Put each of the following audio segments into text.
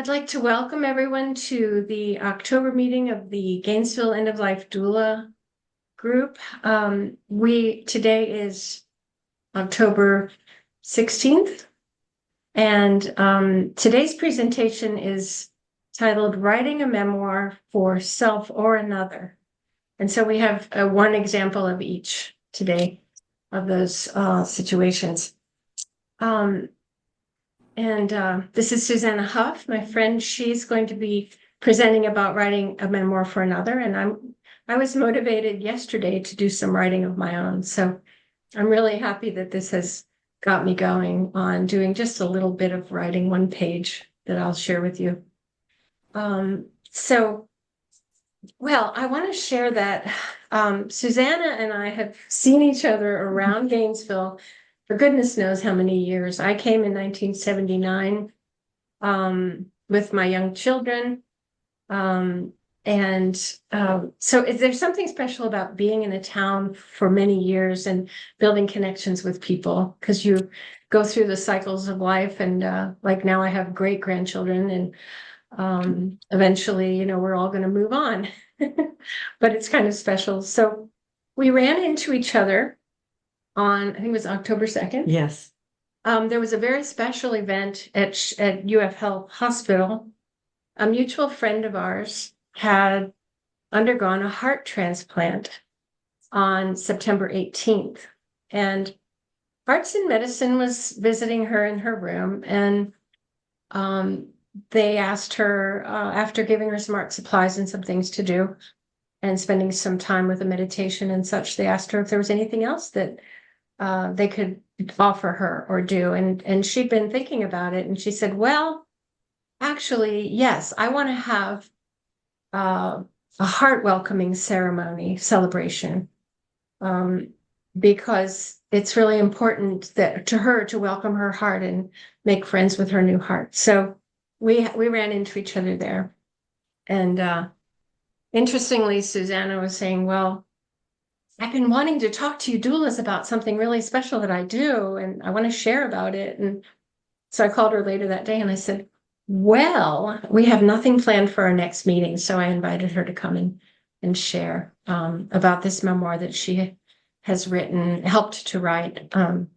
I'd like to welcome everyone to the October meeting of the Gainesville End-of-Life Doula group. Today is October 16th, and today's presentation is titled Writing a Memoir for Self or Another. And so we have one example of each today of those situations. This is Suzanna Hough, my friend. She's going to be presenting about writing a memoir for another. And I was motivated yesterday to do some writing of my own. So I'm really happy that this has got me going on doing just a little bit of writing, one page that I'll share with you. I want to share that Suzanna and I have seen each other around Gainesville for goodness knows how many years. I came in 1979 with my young children. So there's something special about being in a town for many years and building connections with people, because you go through the cycles of life. And like now I have great grandchildren, and eventually, we're all going to move on. But it's kind of special. So we ran into each other on, I think it was October 2nd. Yes. There was a very special event at UF Health Hospital. A mutual friend of ours had undergone a heart transplant on September 18th. And Arts and Medicine was visiting her in her room. And they asked her, after giving her some art supplies and some things to do and spending some time with a meditation and such, they asked her if there was anything else that they could offer her or do. And she'd been thinking about it. And she said, well, actually, yes, I want to have a heart welcoming ceremony celebration, because it's really important that to her to welcome her heart and make friends with her new heart. So we ran into each other there. And interestingly, Suzanna was saying, well, I've been wanting to talk to you doulas about something really special that I do, and I want to share about it. And so I called her later that day and I said, well, we have nothing planned for our next meeting. So I invited her to come and share about this memoir that she has written, helped to write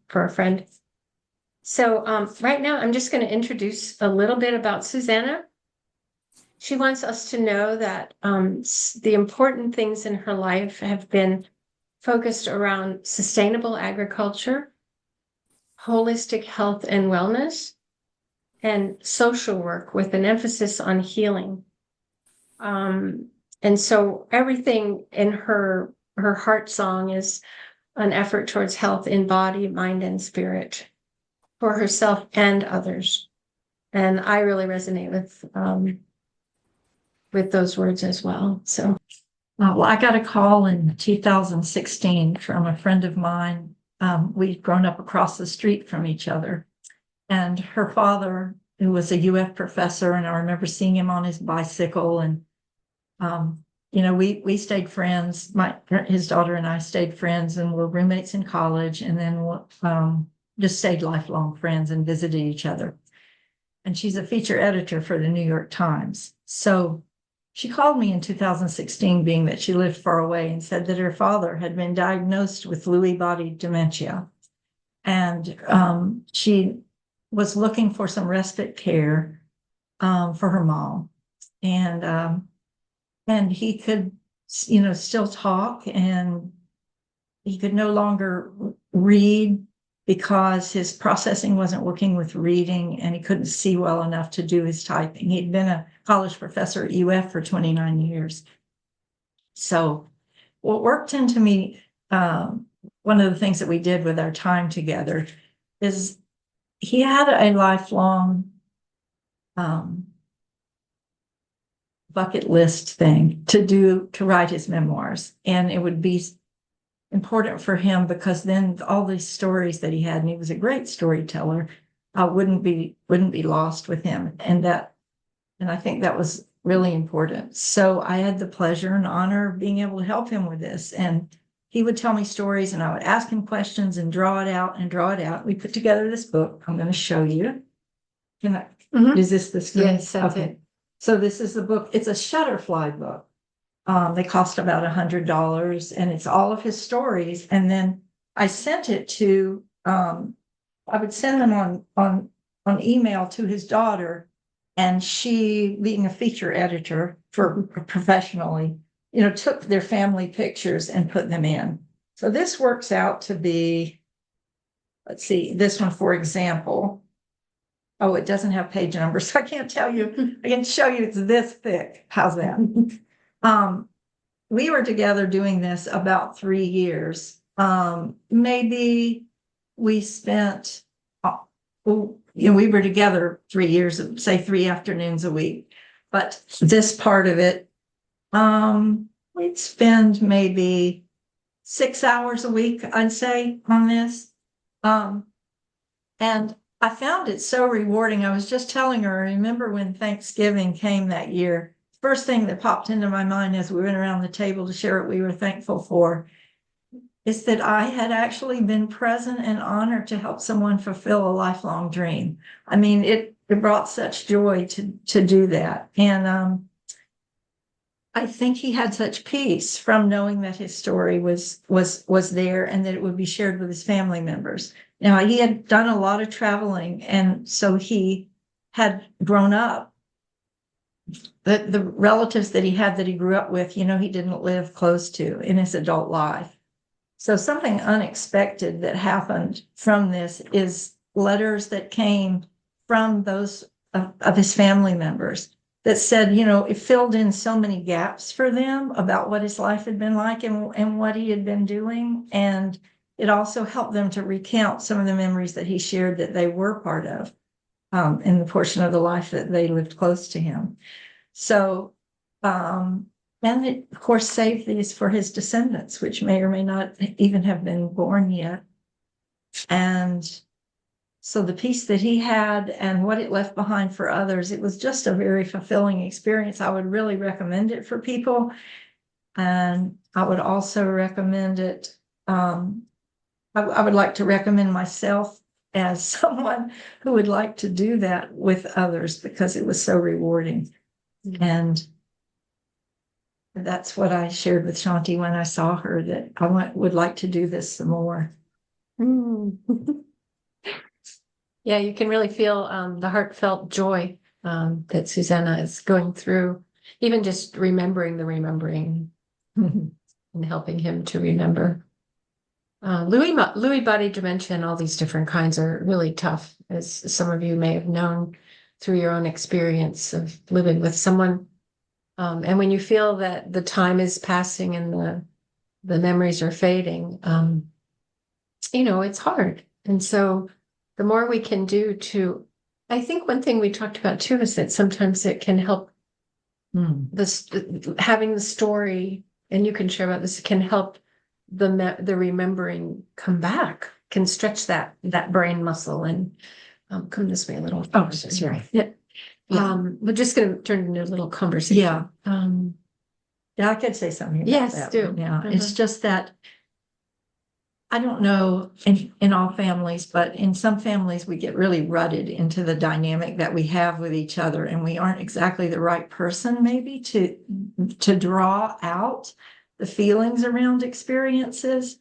for a friend. So right now, I'm just going to introduce a little bit about Suzanna. She wants us to know that the important things in her life have been focused around sustainable agriculture, holistic health and wellness, and social work with an emphasis on healing. And so everything in her heart song is an effort towards health in body, mind, and spirit for herself and others. And I really resonate with those words as well. So. Well, I got a call in 2016 from a friend of mine. We'd grown up across the street from each other. And her father, who was a UF professor, and I remember seeing him on his bicycle. And, we stayed friends. His daughter and I stayed friends and were roommates in college, and then just stayed lifelong friends and visited each other. And she's a feature editor for the New York Times. So she called me in 2016, being that she lived far away, and said that her father had been diagnosed with Lewy body dementia. And she was looking for some respite care for her mom. And he could, still talk, and he could no longer read because his processing wasn't working with reading, and he couldn't see well enough to do his typing. He'd been a college professor at UF for 29 years. So what worked into me, one of the things that we did with our time together is he had a lifelong bucket list thing to write his memoirs. And it would be important for him because then all these stories that he had, and he was a great storyteller, wouldn't be lost with him. And I think that was really important. So I had the pleasure and honor of being able to help him with this. And he would tell me stories, and I would ask him questions and draw it out. We put together this book I'm going to show you. Can I, Mhm. is this the screen? Yes, that's it. So this is the book. It's a Shutterfly book. They cost about $100, and it's all of his stories. And then I sent it to, I would send them on email to his daughter, and she, being a feature editor for professionally, took their family pictures and put them in. So this works out to be, let's see, this one, for example. Oh, it doesn't have page numbers, so I can't tell you. I can show you it's this thick. How's that? We were together doing this about 3 years. Maybe we spent, we were together 3 years, say 3 afternoons a week. But this part of it, we'd spend maybe 6 hours a week, I'd say, on this. And I found it so rewarding. I was just telling her, I remember when Thanksgiving came that year, first thing that popped into my mind as we went around the table to share what we were thankful for is that I had actually been present and honored to help someone fulfill a lifelong dream. I mean, it brought such joy to do that. And I think he had such peace from knowing that his story was there and that it would be shared with his family members. Now, he had done a lot of traveling, and so he had grown up. The relatives that he grew up with, he didn't live close to in his adult life. So something unexpected that happened from this is letters that came from those of his family members that said, it filled in so many gaps for them about what his life had been like and what he had been doing. And it also helped them to recount some of the memories that he shared that they were part of in the portion of the life that they lived close to him. So, and it, of course, saved these for his descendants, which may or may not even have been born yet. And so the peace that he had and what it left behind for others, it was just a very fulfilling experience. I would really recommend it for people. And I would also recommend it. I would like to recommend myself as someone who would like to do that with others because it was so rewarding. And that's what I shared with Shanti when I saw her, that I would like to do this some more. Yeah, you can really feel the heartfelt joy that Suzanna is going through, even just remembering the remembering and helping him to remember. Lewy body dementia and all these different kinds are really tough, as some of you may have known through your own experience of living with someone. And when you feel that the time is passing and the memories are fading, it's hard. And so the more we can do to, I think one thing we talked about too is that sometimes it can help having the story, and you can share about this, can help the remembering come back, can stretch that brain muscle and come this way a little. Oh, that's right. Yeah. We're just going to turn into a little conversation. Yeah, I could say something about yes, that. do. Yeah, it's just that I don't know in all families, but in some families we get really rutted into the dynamic that we have with each other, and we aren't exactly the right person maybe to draw out the feelings around experiences.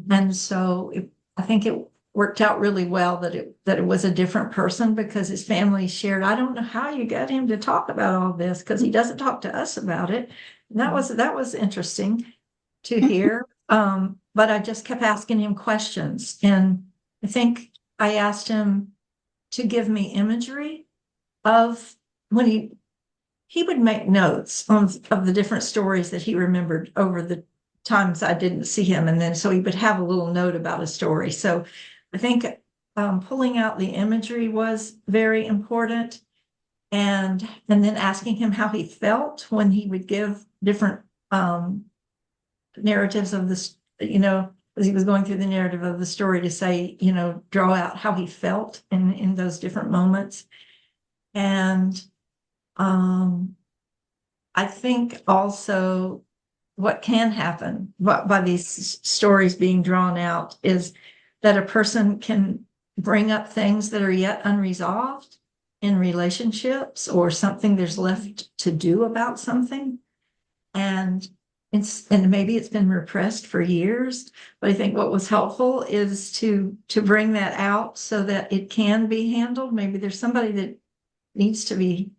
And so I think it worked out really well that it was a different person, because his family shared, I don't know how you got him to talk about all this, because he doesn't talk to us about it. And that was interesting to hear. But I just kept asking him questions. And I think I asked him to give me imagery of when he would make notes of the different stories that he remembered over the times I didn't see him. And then so he would have a little note about a story. So I think pulling out the imagery was very important. And then asking him how he felt when he would give different narratives of this, as he was going through the narrative of the story, to say, draw out how he felt in those different moments. And I think also what can happen by these stories being drawn out is that a person can bring up things that are yet unresolved. in relationships or something there's left to do about something. And maybe it's been repressed for years, but I think what was helpful is to bring that out so that it can be handled. Maybe there's somebody that needs to be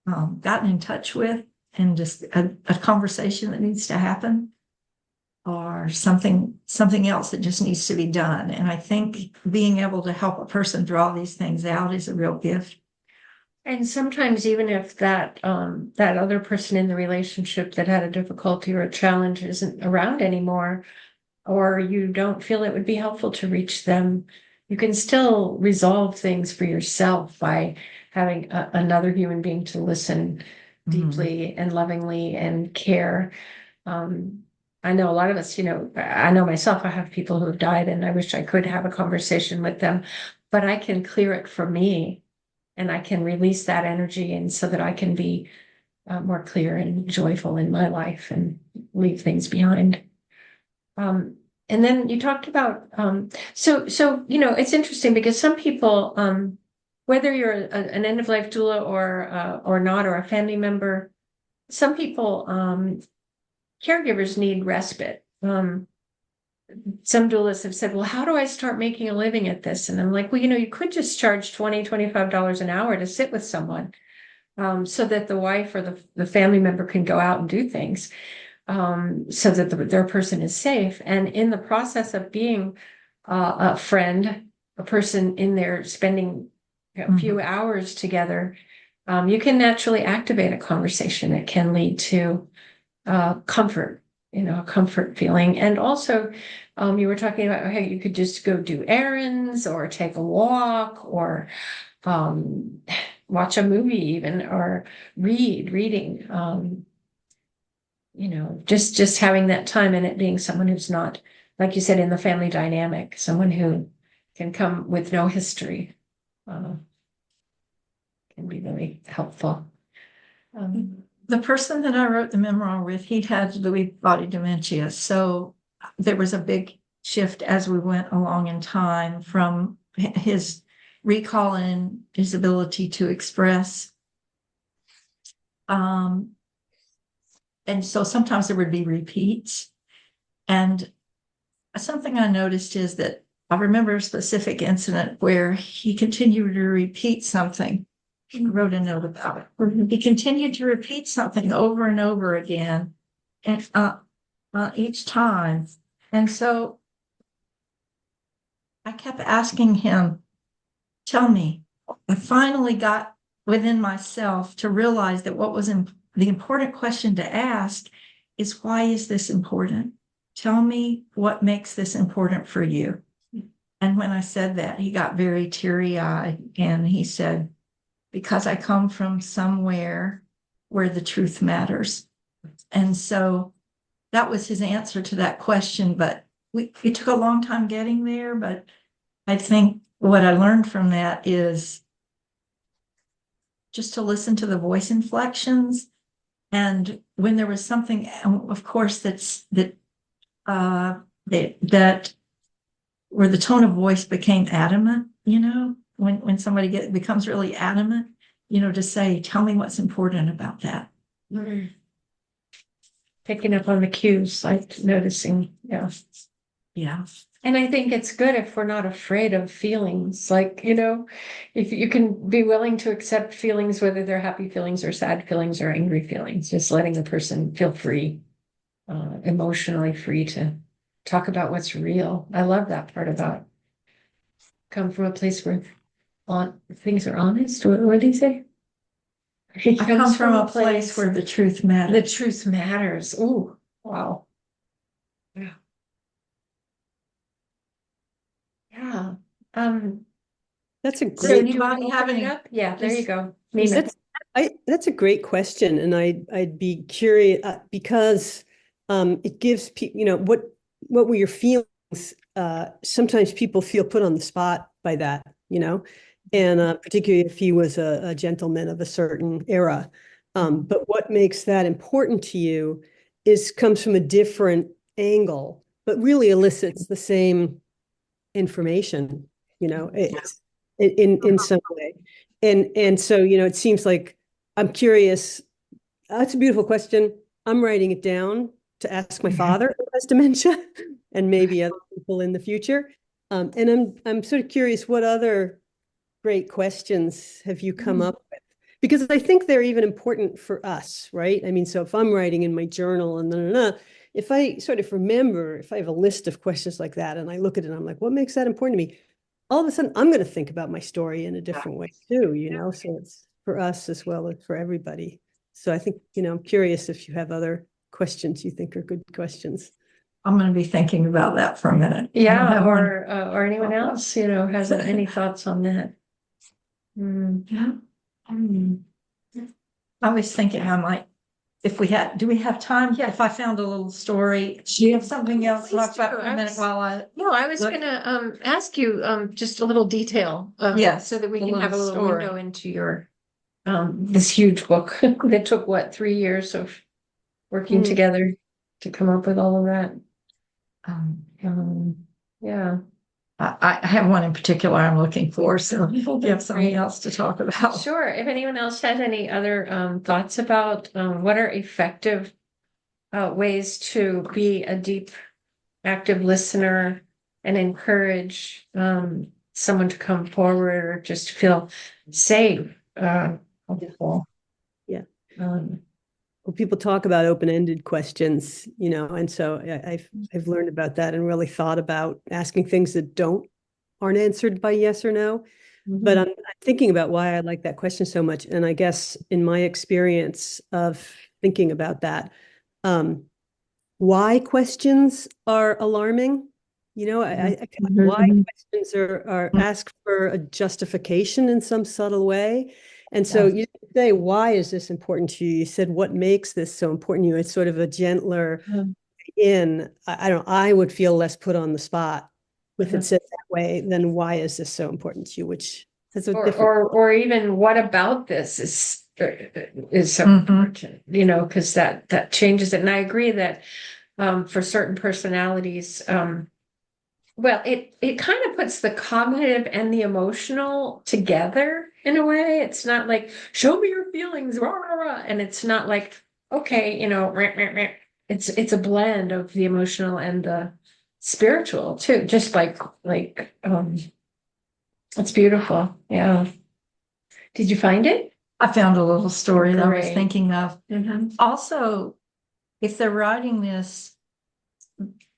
gotten in touch with, and just a conversation that needs to happen, or something else that just needs to be done. And I think being able to help a person draw these things out is a real gift. And sometimes even if that that other person in the relationship that had a difficulty or a challenge isn't around anymore, or you don't feel it would be helpful to reach them, you can still resolve things for yourself by having another human being to listen deeply and lovingly and care. I know a lot of us, I know myself, I have people who have died and I wish I could have a conversation with them, but I can clear it for me. And I can release that energy, and so that I can be more clear and joyful in my life and leave things behind. And then you talked about, so it's interesting because some people, whether you're an end-of-life doula or not, or a family member, some people, caregivers need respite. Some doulas have said, well, how do I start making a living at this? And I'm like, well, you could just charge $25 an hour to sit with someone, so that the wife or the family member can go out and do things, so that their person is safe. And in the process of being a friend, a person in there spending a few hours together, you can naturally activate a conversation. It can lead to comfort, a comfort feeling. And also, you were talking about how you could just go do errands or take a walk or watch a movie even, or reading, just having that time, and it being someone who's not, like you said, in the family dynamic, someone who can come with no history, can be really helpful. The person that I wrote the memoir with, he'd had Lewy body dementia. So there was a big shift as we went along in time, from his recall and his ability to express. And so sometimes there would be repeats. And something I noticed is that I remember a specific incident where he continued to repeat something. He wrote a note about it. He continued to repeat something over and over again, and each time. And so I kept asking him, tell me. I finally got within myself to realize that what was the important question to ask is, why is this important? Tell me what makes this important for you. And when I said that, he got very teary-eyed, and he said, because I come from somewhere where the truth matters. And so that was his answer to that question. But it took a long time getting there. But I think what I learned from that is just to listen to the voice inflections. And when there was something, of course, that where the tone of voice became adamant, when somebody becomes really adamant, to say, tell me what's important about that. Mm-hmm. Picking up on the cues, like noticing. Yeah. And I think it's good if we're not afraid of feelings, like, if you can be willing to accept feelings, whether they're happy feelings or sad feelings or angry feelings, just letting the person feel free, emotionally free to talk about what's real. I love that part about come from a place where things are honest. What do you say? I come from a place where the truth matters. The truth matters. Oh, wow. Yeah. Yeah. That's a So great. anybody have any? Yeah, there you go. Mina. That's a great question, and I'd be curious because it gives people, what were your feelings? Sometimes people feel put on the spot by that, and particularly if he was a gentleman of a certain era. But what makes that important to you comes from a different angle, but really elicits the same information. in some way. And so, it seems like I'm curious. That's a beautiful question. I'm writing it down to ask my father who has dementia and maybe other people in the future. And I'm sort of curious, what other great questions have you come up with? Because I think they're even important for us, right? I mean, so if I'm writing in my journal and if I sort of remember, if I have a list of questions like that and I look at it and I'm like, what makes that important to me? All of a sudden, I'm going to think about my story in a different way too, so it's for us as well as for everybody. So I think, I'm curious if you have other questions you think are good questions. I'm going to be thinking about that for a minute. Yeah, or anyone else, has any thoughts on that? Yeah. I was thinking I might, do we have time? Yeah. If I found a little story, do you have something else to talk about for a minute while No, I was gonna ask you just a little detail. Yes, so that we a can have a little little story. window into your this huge book that took 3 years of working together to come up with all of that. Yeah. I have one in particular I'm looking for, so we'll have something else to talk about. Sure. If anyone else has any other thoughts about what are effective ways to be a deep, active listener and encourage someone to come forward or just feel safe. Helpful. Yeah. Well, people talk about open-ended questions, and so I've learned about that and really thought about asking things that aren't answered by yes or no. But I'm thinking about why I like that question so much. And I guess in my experience of thinking about that, why questions are alarming. Why questions are asked for a justification in some subtle way. And so you say, why is this important to you? You said, what makes this so important to you? It's sort of a gentler I would feel less put on the spot if it said that way, then why is this so important to you? Which is a different or even what about this is so important, because that changes it. And I agree that for certain personalities, well, it kind of puts the cognitive and the emotional together in a way. It's not like, show me your feelings, rah, rah, rah. And it's not like, okay, rah, rah, rah. It's a blend of the emotional and the spiritual too. Just like it's beautiful. Yeah. Did you find it? I found a little story that I was Great. thinking of. Also, if they're writing this,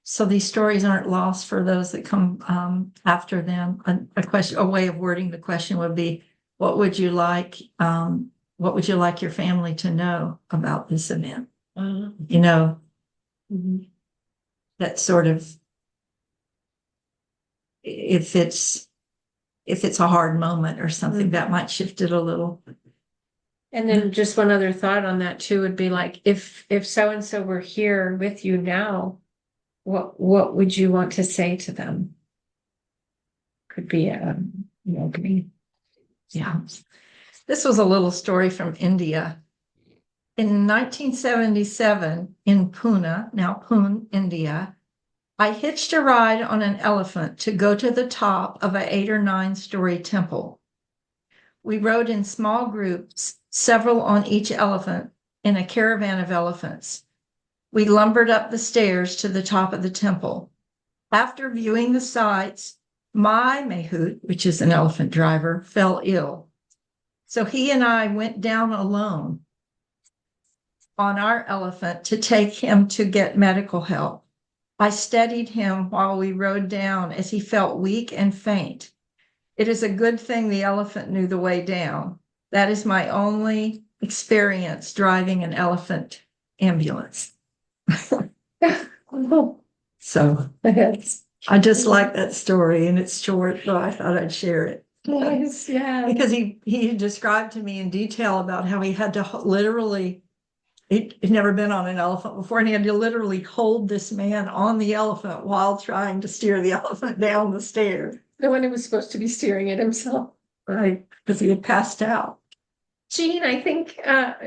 so these stories aren't lost for those that come after them, a way of wording the question would be, what would you like your family to know about this event? That sort of, if it's a hard moment or something, that might shift it a little. And then just one other thought on that too would be like, if so and so were here with you now, what would you want to say to them? Could be yeah. This was a little story from India. In 1977 in Pune, now Pune, India, I hitched a ride on an elephant to go to the top of an 8 or 9-story temple. We rode in small groups, several on each elephant, in a caravan of elephants. We lumbered up the stairs to the top of the temple. After viewing the sights, my Mehoot, which is an elephant driver, fell ill. So he and I went down alone on our elephant to take him to get medical help. I steadied him while we rode down as he felt weak and faint. It is a good thing the elephant knew the way down. That is my only experience driving an elephant ambulance. So I just like that story, and it's short, so I thought I'd share it. Nice, yeah. Because he described to me in detail about how he had to literally, he'd never been on an elephant before, and he had to literally hold this man on the elephant while trying to steer the elephant down the stairs. The one who was supposed to be steering it himself. Right, because he had passed out. Jean, I think,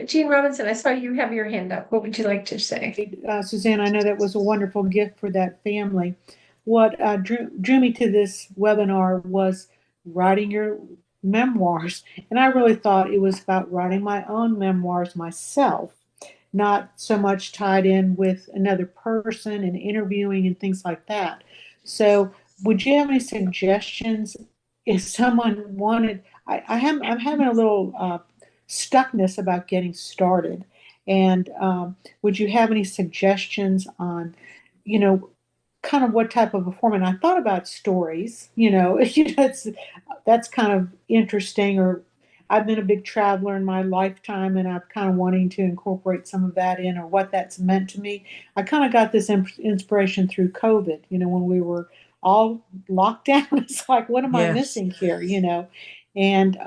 Jean Robinson, I saw you have your hand up. What would you like to say? Suzanne, I know that was a wonderful gift for that family. What drew me to this webinar was writing your memoirs. And I really thought it was about writing my own memoirs myself, not so much tied in with another person and interviewing and things like that. So, would you have any suggestions if someone wanted? I'm having a little stuckness about getting started, and would you have any suggestions on, you know, kind of what type of a format? I thought about stories. That's kind of interesting. Or I've been a big traveler in my lifetime, and I'm kind of wanting to incorporate some of that in, or what that's meant to me. I kind of got this inspiration through COVID. When we were all locked down, it's like, what am I Yes. missing here? And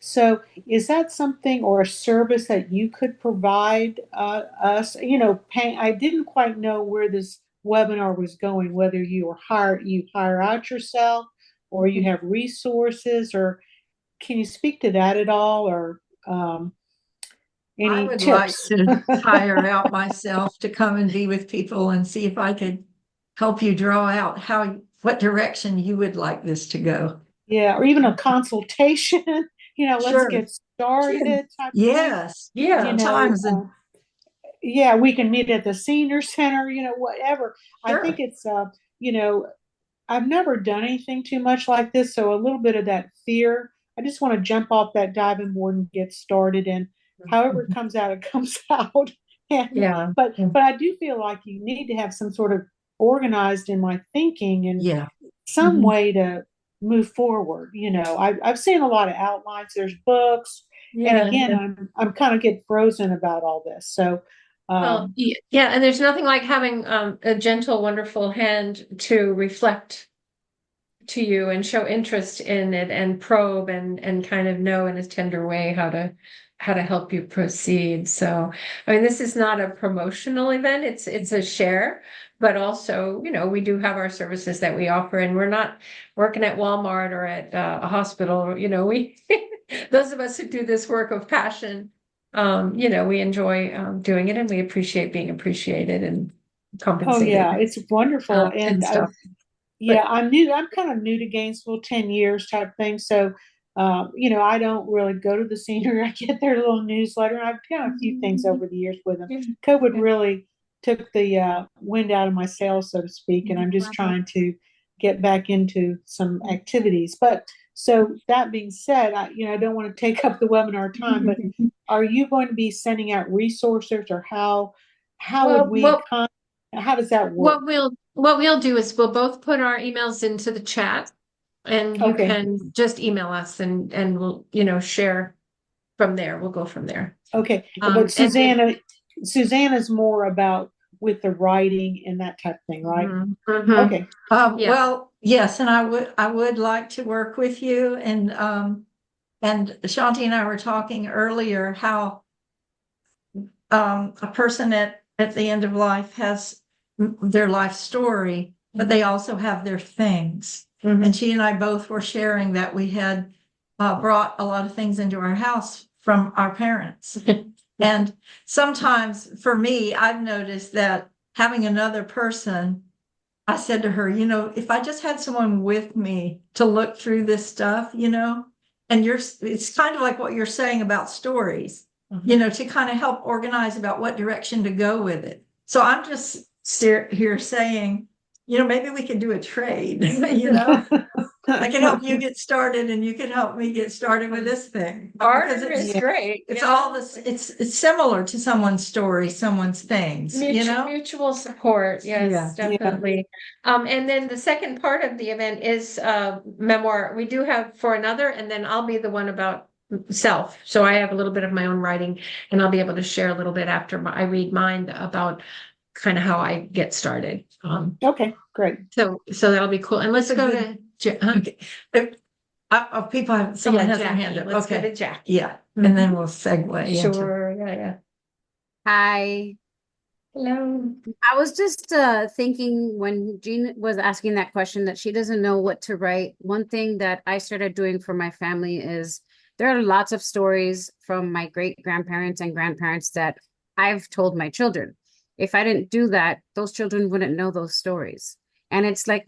so, is that something or a service that you could provide us? I didn't quite know where this webinar was going, whether you hire out yourself, or you have resources, or can you speak to that at all, or I any would like tips? to hire out myself to come and be with people and see if I could help you draw out what direction you would like this to go. Yeah, or even a consultation, let's Sure. get started type thing. Yes. Yeah. You know, Sometimes. And yeah, we can meet at the senior center, whatever. I think sure. it's, you know, I've never done anything too much like this, so a little bit of that fear. I just want to jump off that diving board and get started, and however it comes out, it comes out. And Yeah. but I do feel like you need to have some sort of organized in my thinking and Yeah. some way to move forward. I've seen a lot of outlines. There's books, and Yeah. again, I'm kind of get frozen about all this. So, Well, yeah, and there's nothing like having a gentle, wonderful hand to reflect to you and show interest in it and probe and kind of know in a tender way how to help you proceed. So, I mean, this is not a promotional event, it's a share, but also, we do have our services that we offer, and we're not working at Walmart or at a hospital. We those of us who do this work of passion, we enjoy doing it, and we appreciate being appreciated and oh compensated, yeah, it's wonderful, and and stuff. yeah, But I'm new. I'm kind of new to Gainesville, 10 years type thing. So, I don't really go to the senior. I get their little newsletter. And I've done a few things over the years with them. COVID really took the wind out of my sails, so to speak, and I'm just trying to get back into some activities. But so that being said, I don't want to take up the webinar time, but are you going to be sending out resources, or how would well, we well, how does that work? what we'll do is we'll both put our emails into the chat, and you Okay. can just email us, and we'll, share from there. We'll go from there. Okay, but And then Susanna's more about with the writing and that type of thing, right? mhm. Okay, Yeah. Well, yes, and I would like to work with you. And Shanti and I were talking earlier how a person at the end of life has their life story, but they also have their things. Mhm. And she and I both were sharing that we had brought a lot of things into our house from our parents. And sometimes for me, I've noticed that having another person, I said to her, if I just had someone with me to look through this stuff, and it's kind of like what you're saying about stories, to kind of help organize about what direction to go with it. So I'm just here saying, maybe we could do a trade, I can help you get started and you can help me get started with this thing. Because Barter is Yeah. great. it's all this, it's similar to someone's story, someone's things, Mutual support, Yeah. yes, Yeah. definitely. And then the second part of the event is memoir. We do have for another, and then I'll be the one about self. So I have a little bit of my own writing, and I'll be able to share a little bit after I read mine about kind of how I get started. Okay, great. So that'll be cool. And let's It's a go good- to Okay. People have, someone has their hand up. Let's go Okay. to Jack. Yeah. And then we'll segue into. Sure, yeah. Hi. Hello. I was just thinking when Jean was asking that question that she doesn't know what to write. One thing that I started doing for my family is there are lots of stories from my great grandparents and grandparents that I've told my children. If I didn't do that, those children wouldn't know those stories. And it's like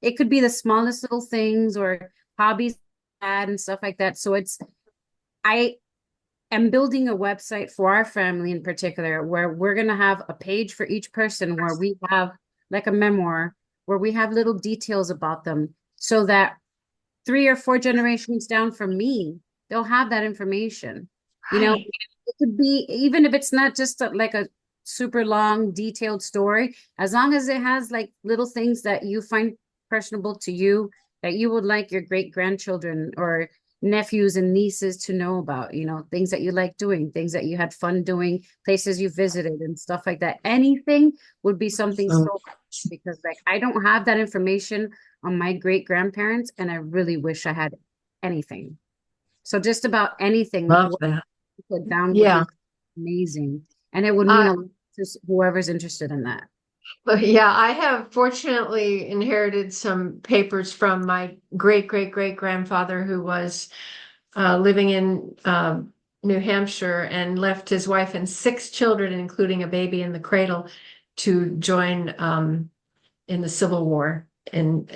it could be the smallest little things, or hobbies and stuff like that. So I am building a website for our family in particular, where we're going to have a page for each person where we have like a memoir, where we have little details about them, so that 3 or 4 generations down from me, they'll have that information. You know, Right. it could be, even if it's not just like a super long, detailed story, as long as it has like little things that you find personable to you, that you would like your great grandchildren or nephews and nieces to know about, you know, things that you like doing, things that you had fun doing, places you visited and stuff like that. Anything would be something so, because like I don't have that information on my great grandparents, and I really wish I had anything. So just about anything Love that. you put down would Yeah. be amazing. And it would mean Uh, a lot to whoever's interested in that. but yeah, I have fortunately inherited some papers from my great great great grandfather who was living in New Hampshire and left his wife and 6 children, including a baby in the cradle, to join in the Civil War. And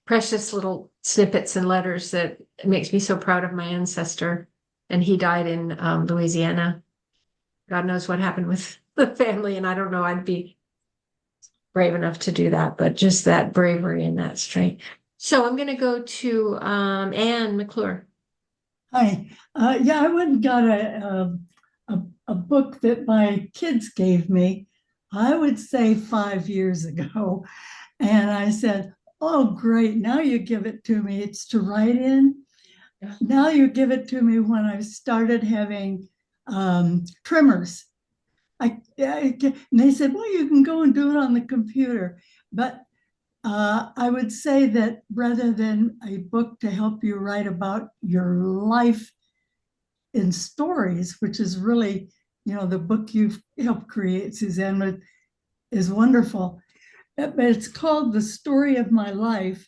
precious little snippets and letters that makes me so proud of my ancestor. And he died in Louisiana. God knows what happened with the family, and I don't know. I'd be brave enough to do that, but just that bravery and that strength. So I'm going to go to Anne McClure. Hi. Yeah, I went and got a book that my kids gave me, I would say 5 years ago. And I said, oh, great. Now you give it to me. It's to write in. Now you give it to me when I started having tremors. And they said, well, you can go and do it on the computer. But I would say that rather than a book to help you write about your life in stories, which is really, the book you've helped create, Suzanna, is wonderful. But it's called The Story of My Life.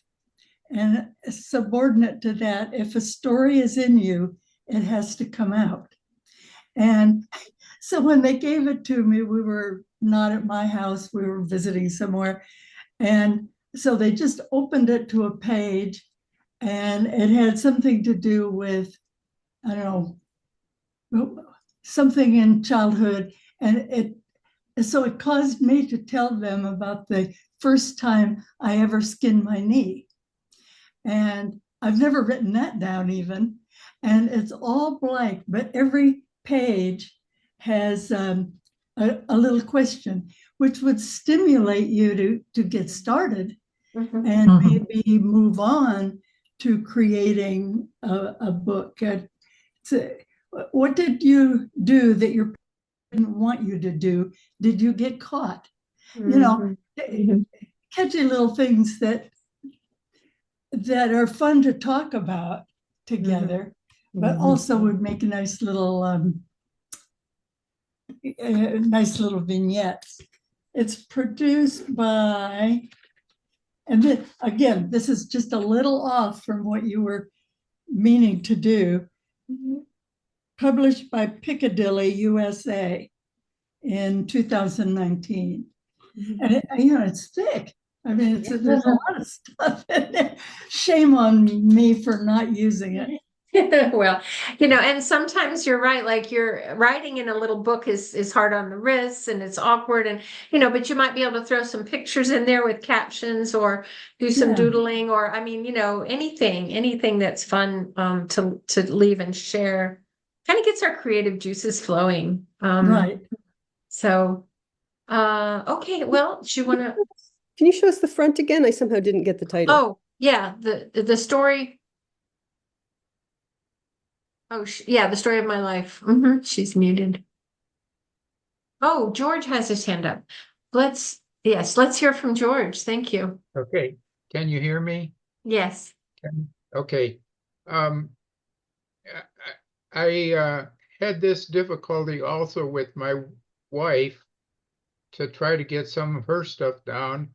And subordinate to that, if a story is in you, it has to come out. And so when they gave it to me, we were not at my house, we were visiting somewhere. And so they just opened it to a page, and it had something to do with, I don't know, something in childhood. And so it caused me to tell them about the first time I ever skinned my knee. And I've never written that down even. And it's all blank, but every page has a little question, which would stimulate you to get started and maybe move on to creating a book. What did you do that your parents didn't want you to do? Did you get caught? Catchy little things that are fun to talk about together, but also would make a nice little vignettes. It's produced by, and then, again, this is just a little off from what you were meaning to do. Published by Piccadilly, USA in 2019. And it's thick. I mean, there's a lot of stuff in there. Shame on me for not using it. Well, and sometimes you're right, like you're writing in a little book is hard on the wrists and it's awkward, and but you might be able to throw some pictures in there with captions or do some doodling, or anything that's fun to leave and share. Kind of gets our creative juices flowing. Right. So okay, well, do you want to? Can you show us the front again? I somehow didn't get the title. Oh, yeah, the story. Oh, yeah, the story of my life. She's muted. Oh, George has his hand up. Let's hear from George. Thank you. Okay. Can you hear me? Yes. Okay. I had this difficulty also with my wife to try to get some of her stuff down.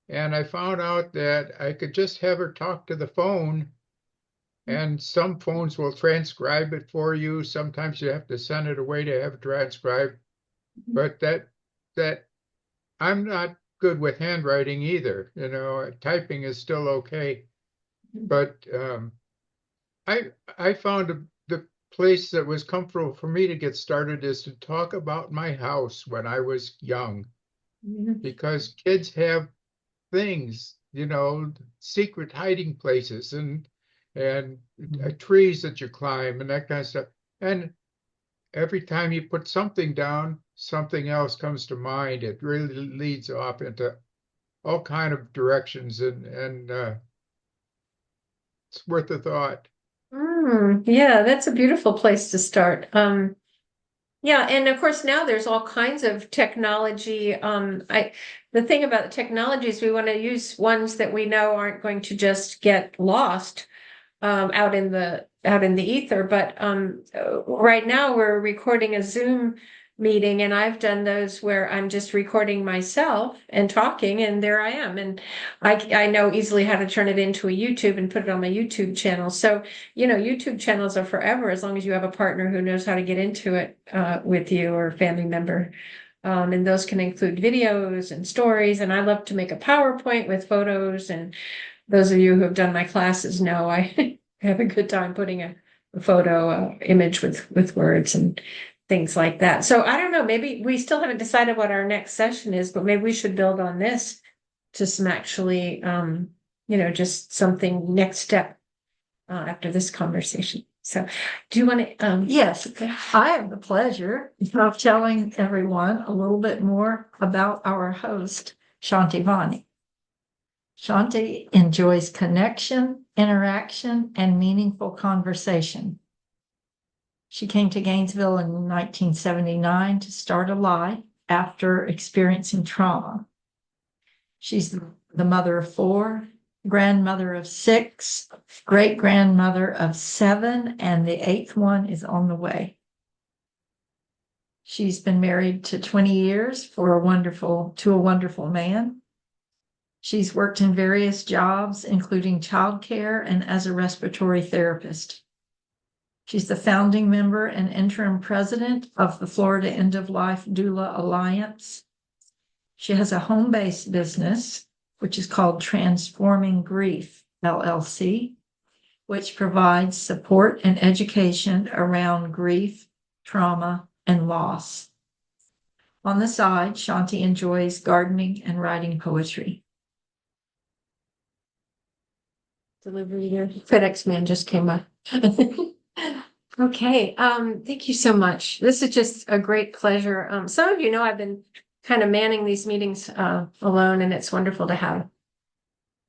And I found out that I could just have her talk to the phone, and some phones will transcribe it for you. Sometimes you have to send it away to have it transcribed. But that I'm not good with handwriting either. Typing is still okay. But I found the place that was comfortable for me to get started is to talk about my house when I was young, because kids have things, secret hiding places and trees that you climb and that kind of stuff. And every time you put something down, something else comes to mind. It really leads off into all kind of directions, and it's worth a thought. Yeah, that's a beautiful place to start. Yeah, and of course now there's all kinds of technology. The thing about the technology is we want to use ones that we know aren't going to just get lost out in the ether. But right now we're recording a Zoom meeting, and I've done those where I'm just recording myself and talking, and there I am. And I know easily how to turn it into a YouTube and put it on my YouTube channel. So, YouTube channels are forever as long as you have a partner who knows how to get into it with you or a family member. And those can include videos and stories. And I love to make a PowerPoint with photos. And those of you who have done my classes know I have a good time putting a photo image with words and things like that. So I don't know, maybe we still haven't decided what our next session is, but maybe we should build on this to some actually, just something next step after this conversation. So do you want to? Yes, I have the pleasure of telling everyone a little bit more about our host, Shanti Vani. Shanti enjoys connection, interaction, and meaningful conversation. She came to Gainesville in 1979 to start a life after experiencing trauma. She's the mother of 4, grandmother of 6, great-grandmother of 7, and the 8th one is on the way. She's been married to 20 years to a wonderful man. She's worked in various jobs, including childcare and as a respiratory therapist. She's the founding member and interim president of the Florida End-of-Life Doula Alliance. She has a home-based business, which is called Transforming Grief, LLC, which provides support and education around grief, trauma, and loss. On the side, Shanti enjoys gardening and writing poetry. Delivery here. FedEx man just came by. Okay. Thank you so much. This is just a great pleasure. Some of you know I've been kind of manning these meetings alone, and it's wonderful to have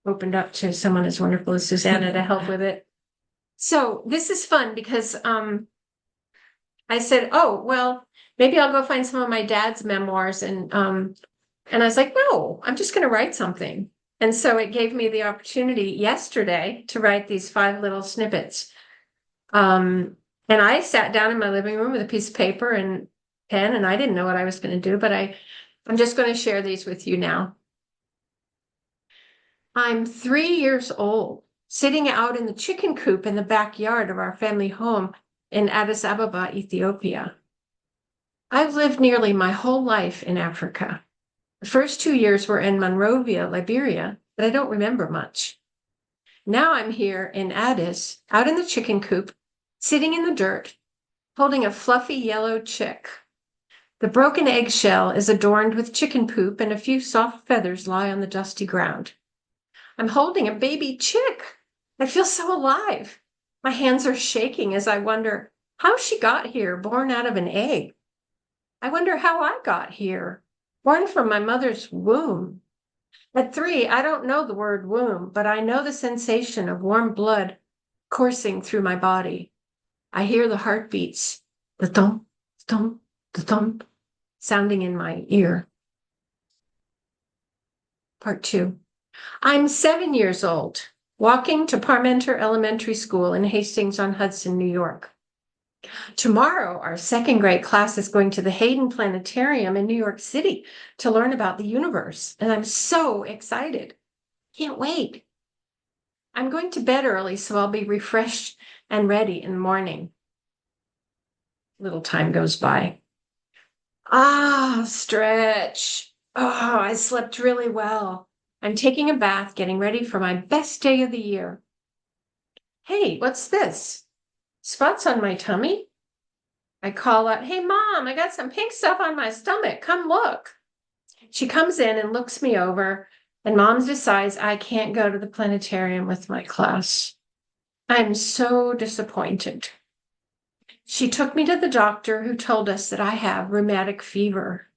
opened up to someone as wonderful as Suzanna to help with it. So this is fun because I said, oh, well, maybe I'll go find some of my dad's memoirs. And I was like, no, I'm just going to write something. And so it gave me the opportunity yesterday to write these 5 little snippets. And I sat down in my living room with a piece of paper and pen, and I didn't know what I was going to do, but I'm just going to share these with you now. I'm 3 years old, sitting out in the chicken coop in the backyard of our family home in Addis Ababa, Ethiopia. I've lived nearly my whole life in Africa. The first 2 years were in Monrovia, Liberia, but I don't remember much. Now I'm here in Addis, out in the chicken coop, sitting in the dirt, holding a fluffy yellow chick. The broken eggshell is adorned with chicken poop, and a few soft feathers lie on the dusty ground. I'm holding a baby chick. I feel so alive. My hands are shaking as I wonder how she got here, born out of an egg. I wonder how I got here, born from my mother's womb. At 3, I don't know the word womb, but I know the sensation of warm blood coursing through my body. I hear the heartbeats, the thump, thump, the thump, sounding in my ear. Part 2. I'm 7 years old, walking to Parmenter Elementary School in Hastings-on-Hudson, New York. Tomorrow, our 2nd grade class is going to the Hayden Planetarium in New York City to learn about the universe, and I'm so excited. Can't wait. I'm going to bed early, so I'll be refreshed and ready in the morning. Little time goes by. Stretch. Oh, I slept really well. I'm taking a bath, getting ready for my best day of the year. Hey, what's this? Spots on my tummy? I call out, hey, Mom, I got some pink stuff on my stomach. Come look. She comes in and looks me over, and Mom decides I can't go to the planetarium with my class. I'm so disappointed. She took me to the doctor who told us that I have rheumatic fever.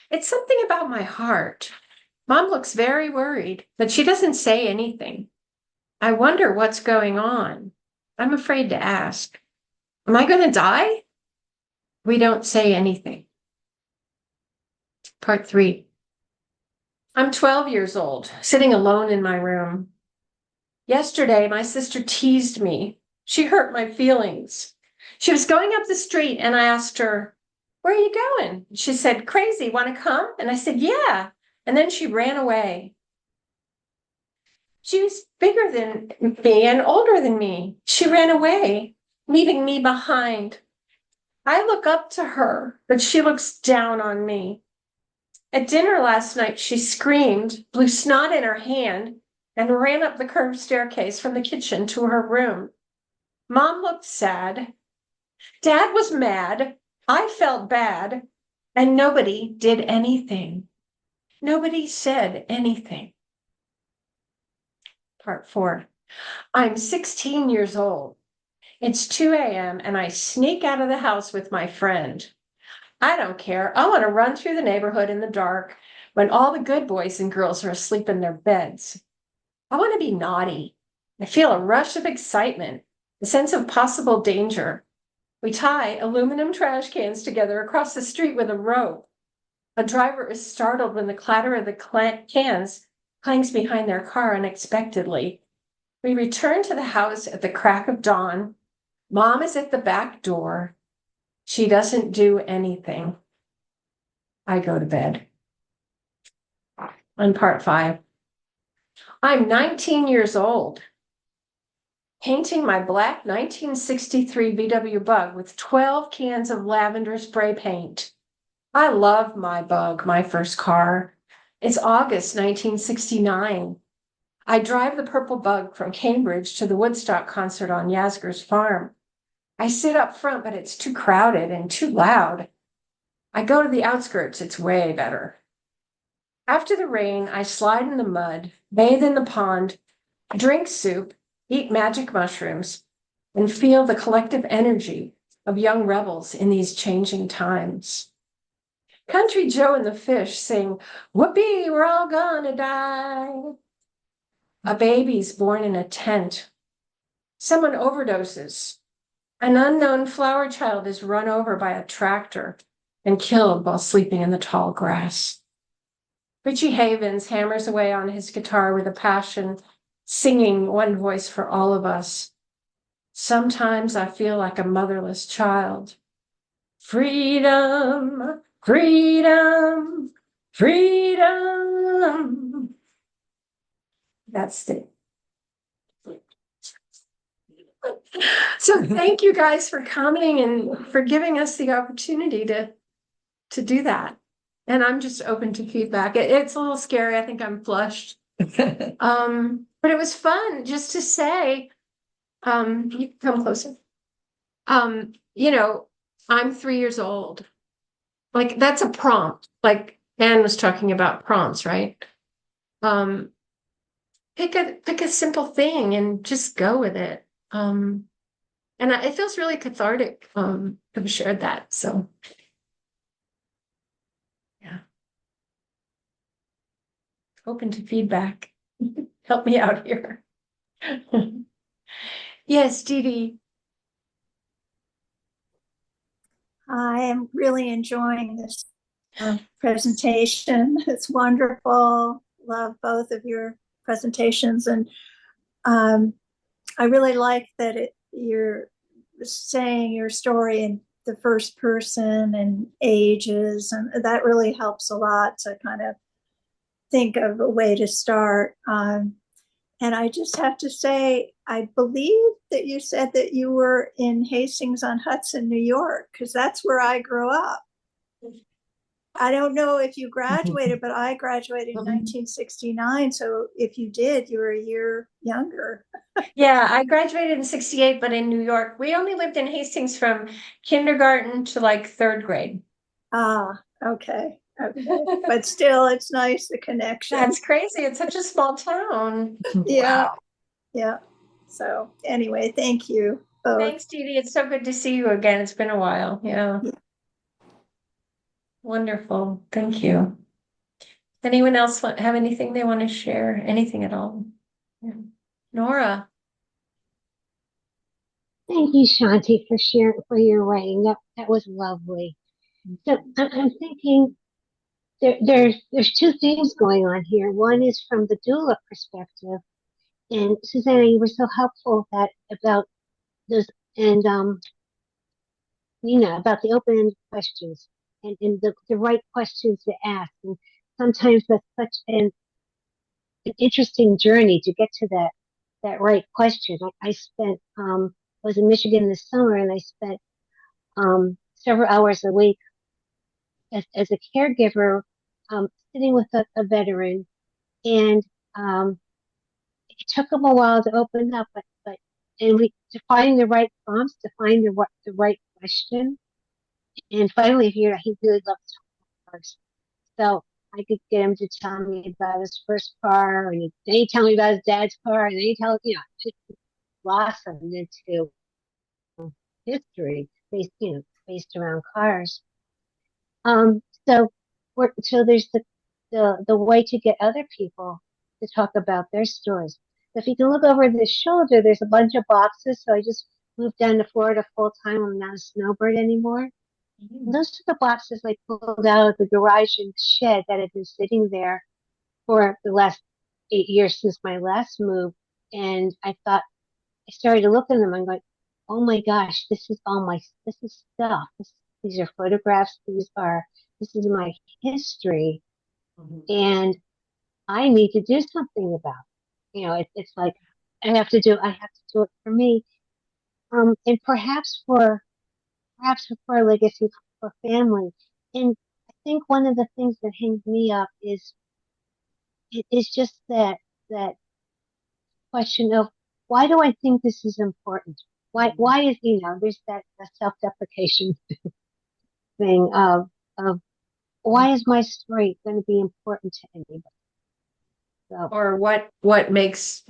It's something about my heart. Mom looks very worried, but she doesn't say anything. I wonder what's going on. I'm afraid to ask. Am I going to die? We don't say anything. Part 3. I'm 12 years old, sitting alone in my room. Yesterday, my sister teased me. She hurt my feelings. She was going up the street and I asked her, where are you going? She said, crazy, want to come? And I said, yeah. And then she ran away. She was bigger than me and older than me. She ran away, leaving me behind. I look up to her, but she looks down on me. At dinner last night, she screamed, blew snot in her hand, and ran up the curved staircase from the kitchen to her room. Mom looked sad. Dad was mad. I felt bad. And nobody did anything. Nobody said anything. Part 4. I'm 16 years old. It's 2 a.m. and I sneak out of the house with my friend. I don't care. I want to run through the neighborhood in the dark when all the good boys and girls are asleep in their beds. I want to be naughty. I feel a rush of excitement, a sense of possible danger. We tie aluminum trash cans together across the street with a rope. A driver is startled when the clatter of the cans clangs behind their car unexpectedly. We return to the house at the crack of dawn. Mom is at the back door. She doesn't do anything. I go to bed. On part 5. I'm 19 years old, painting my black 1963 VW Bug with 12 cans of lavender spray paint. I love my Bug, my first car. It's August 1969. I drive the purple Bug from Cambridge to the Woodstock concert on Yasgur's farm. I sit up front, but it's too crowded and too loud. I go to the outskirts, it's way better. After the rain, I slide in the mud, bathe in the pond, drink soup, eat magic mushrooms, and feel the collective energy of young rebels in these changing times. Country Joe and the Fish sing, whoopee, we're all gonna die. A baby's born in a tent. Someone overdoses. An unknown flower child is run over by a tractor and killed while sleeping in the tall grass. Richie Havens hammers away on his guitar with a passion, singing one voice for all of us. Sometimes I feel like a motherless child. Freedom, freedom, freedom. That's it. So thank you guys for coming and for giving us the opportunity to do that. And I'm just open to feedback. It's a little scary. I think I'm flushed. But it was fun just to say, you can come closer. You know, I'm 3 years old. Like that's a prompt. Like Anne was talking about prompts, right? Pick a simple thing and just go with it. And it feels really cathartic to have shared that. So yeah. Open to feedback. Help me out here. Yes, Dee Dee. I am really enjoying this presentation. It's wonderful. Love both of your presentations. And I really like that you're saying your story in the first person and ages. And that really helps a lot to kind of think of a way to start. And I just have to say, I believe that you said that you were in Hastings-on-Hudson, New York, because that's where I grew up. I don't know if you graduated, but I graduated in 1969. So if you did, you were a year younger. Yeah, I graduated in 68, but in New York. We only lived in Hastings from kindergarten to like third grade. Ah, okay. Okay. But still, it's nice, the connection. That's crazy. It's such a small town. Yeah. Wow. Yeah. So anyway, thank you both. Thanks, Dee Dee. It's so good to see you again. It's been a while. Yeah. Wonderful. Thank you. Anyone else have anything they want to share? Anything at all? Yeah. Nora. Thank you, Shanti, for your writing. That was lovely. So I'm thinking there's two things going on here. One is from the doula perspective, and Suzanna, you were so helpful about those, and Nina, about the open-ended questions and the right questions to ask. And sometimes that's such an interesting journey to get to that right question. I spent was in Michigan this summer, and I spent several hours a week as a caregiver, sitting with a veteran, and it took him a while to open up, but and we to find the right prompts, to find the right question, and finally he really loved cars. So I could get him to tell me about his first car, and then he'd tell me about his dad's car, and then he'd tell, just blossomed into history based around cars. So there's the way to get other people to talk about their stories. So if you can look over the shoulder, there's a bunch of boxes. So I just moved down to Florida full time. I'm not a snowbird anymore. And those are the boxes I pulled out of the garage and shed that had been sitting there for the last 8 years since my last move. And I started to look at them. I'm like, oh my gosh, this is stuff. These are photographs. This is my history, and I need to do something about it's like I have to do it for me, and perhaps for a legacy for family. And I think one of the things that hangs me up is just that question of, why do I think this is important? Why is there's that self-deprecation thing of why is my story going to be important to anybody? So, Or what makes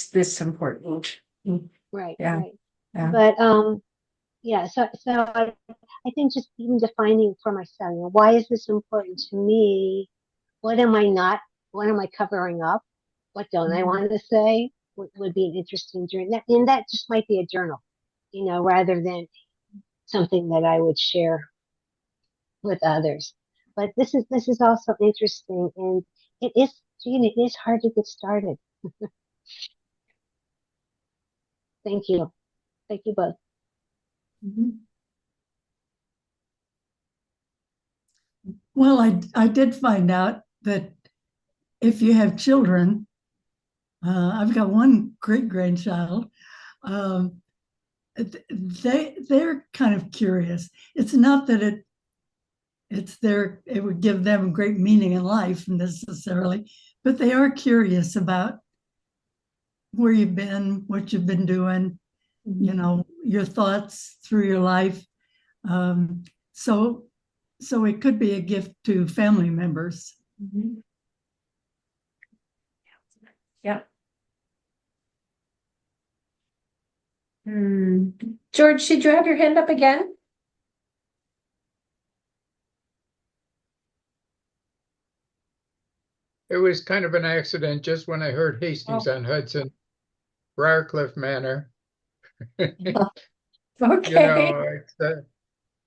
this important? right, Yeah. right. Yeah. But yeah, so I think just even defining for myself, why is this important to me? What am I covering up? What don't I want to say? Would be an interesting journey. And that just might be a journal, rather than something that I would share with others. But this is also interesting, and it is hard to get started. Thank you both. Well, I did find out that if you have children, I've got one great grandchild. They're kind of curious. It's not that it would give them great meaning in life necessarily, but they are curious about where you've been, what you've been doing, your thoughts through your life. So it could be a gift to family members. Yeah. George, did you have your hand up again? It was kind of an accident just when I heard Hastings on Hudson, Briarcliff Manor. Okay.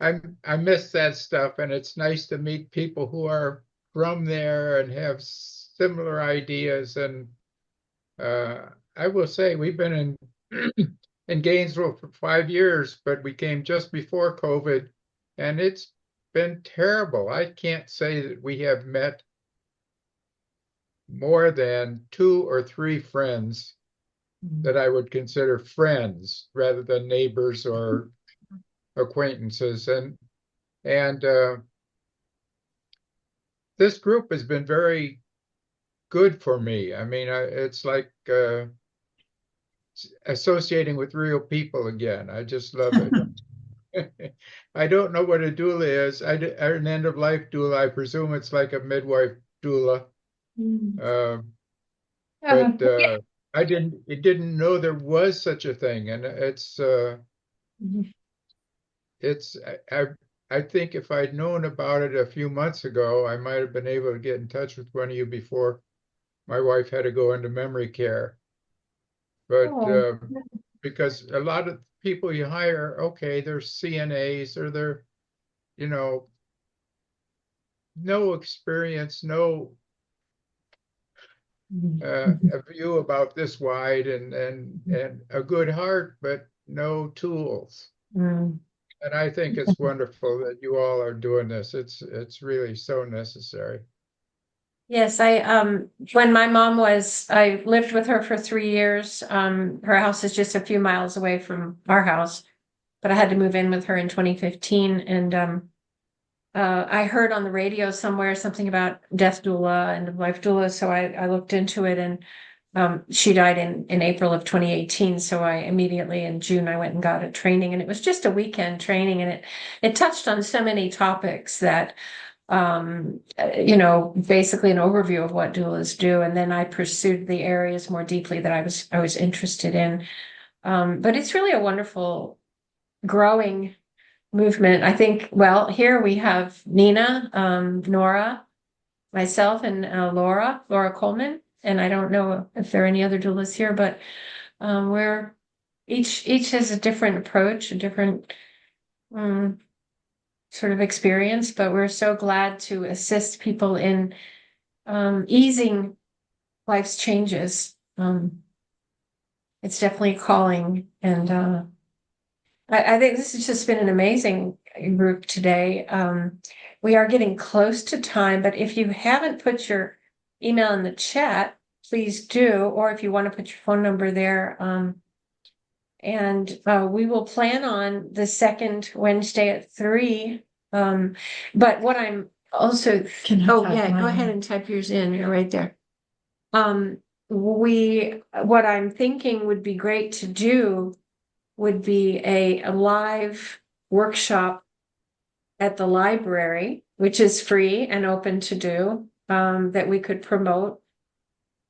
I miss that stuff, and it's nice to meet people who are from there and have similar ideas. And I will say we've been in Gainesville for 5 years, but we came just before COVID, and it's been terrible. I can't say that we have met more than 2 or 3 friends that I would consider friends rather than neighbors or acquaintances. And this group has been very good for me. I mean, it's like associating with real people again. I just love it. I don't know what a doula is. An end-of-life doula. I presume it's like a midwife doula. Um, but I didn't know there was such a thing, and it's I think if I'd known about it a few months ago, I might have been able to get in touch with one of you before my wife had to go into memory care. But Oh. because a lot of people you hire, okay, they're CNAs or they're, you know, no experience, no a view about this wide and a good heart, but no tools. Mm. And I think it's wonderful that you all are doing this. It's really so necessary. Yes, when my mom I lived with her for 3 years. Her house is just a few miles away from our house, but I had to move in with her in 2015. And I heard on the radio somewhere something about death doula and life doula. So I looked into it, and she died in April of 2018. So I immediately in June, I went and got a training, and it was just a weekend training, and it touched on so many topics that basically an overview of what doulas do. And then I pursued the areas more deeply that I was interested in. But it's really a wonderful growing movement. I think, well, here we have Nina, Nora, myself, and Laura Coleman. And I don't know if there are any other doulas here, but we're each has a different approach, a different sort of experience, but we're so glad to assist people in easing life's changes. It's definitely a calling, and I think this has just been an amazing group today. We are getting close to time, but if you haven't put your email in the chat, please do, or if you want to put your phone number there. And we will plan on the second Wednesday at 3. But what I'm also, go ahead and type yours in. You're right there. What I'm thinking would be great to do would be a live workshop at the library, which is free and open to do, that we could promote.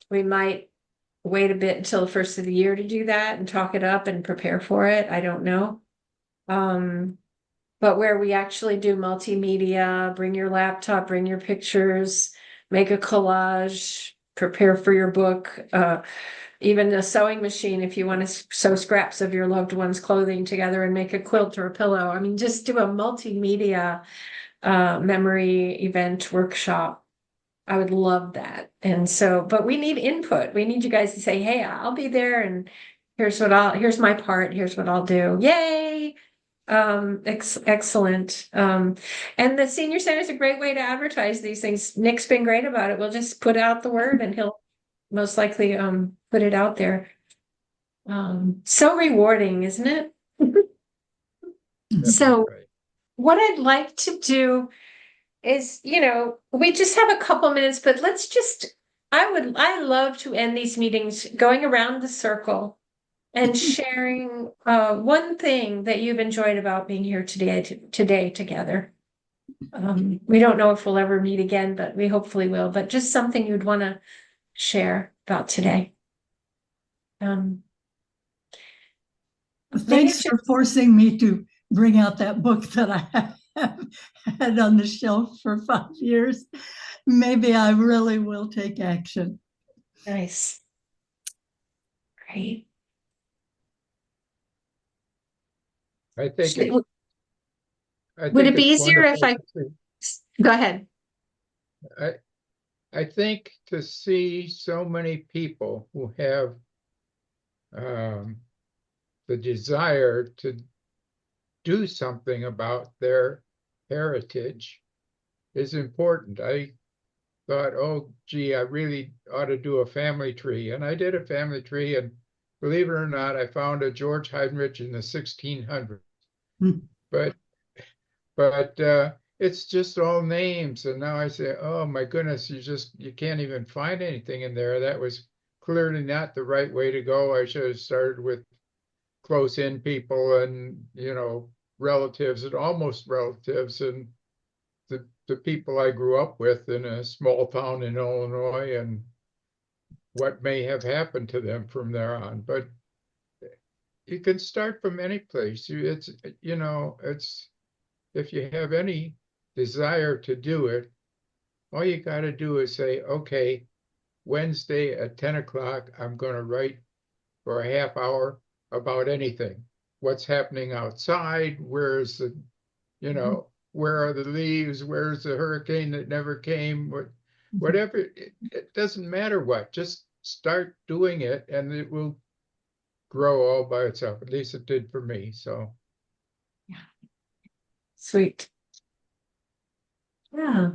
We might wait a bit until the first of the year to do that and talk it up and prepare for it. I don't know. But where we actually do multimedia, bring your laptop, bring your pictures, make a collage, prepare for your book, even a sewing machine if you want to sew scraps of your loved one's clothing together and make a quilt or a pillow. I mean, just do a multimedia memory event workshop. I would love that. And so, but we need input. We need you guys to say, hey, I'll be there, and here's my part, here's what I'll do. Yay. Excellent. And the senior center is a great way to advertise these things. Nick's been great about it. We'll just put out the word, and he'll most likely put it out there. So rewarding, isn't it? So what I'd like to do is, we just have a couple minutes, but I love to end these meetings going around the circle and sharing one thing that you've enjoyed about being here today together. We don't know if we'll ever meet again, but we hopefully will. But just something you'd want to share about today. Thanks for forcing me to bring out that book that I have had on the shelf for 5 years. Maybe I really will take action. Nice. Great. I think would it be easier if I go ahead? I think to see so many people who have the desire to do something about their heritage is important. I thought, oh, gee, I really ought to do a family tree. And I did a family tree, and believe it or not, I found a George Heinrich in the 1600s. But it's just all names. And now I say, oh my goodness, you can't even find anything in there. That was clearly not the right way to go. I should have started with close in people and, relatives and almost relatives and the people I grew up with in a small town in Illinois and what may have happened to them from there on. But you can start from any place. It's if you have any desire to do it, all you got to do is say, okay, Wednesday at 10 o'clock, I'm going to write for a half hour about anything. What's happening outside? Where's the, where are the leaves? Where's the hurricane that never came? Whatever, it doesn't matter what, just start doing it and it will grow all by itself. At least it did for me. So, Sweet. Yeah.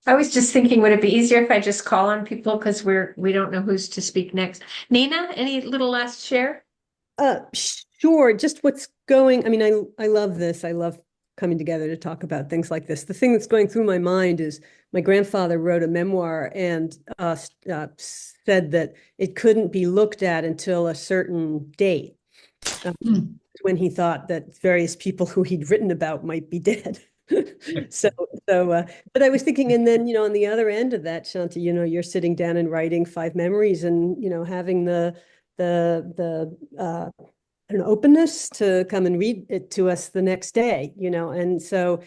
I was just thinking, would it be easier if I just call on people because we don't know who's to speak next? Nina, any little last share? Sure. Just what's going, I mean, I love this. I love coming together to talk about things like this. The thing that's going through my mind is my grandfather wrote a memoir and said that it couldn't be looked at until a certain date, when he thought that various people who he'd written about might be dead. But I was thinking, and then, on the other end of that, Shanti, you're sitting down and writing 5 memories and, having the an openness to come and read it to us the next day, and so,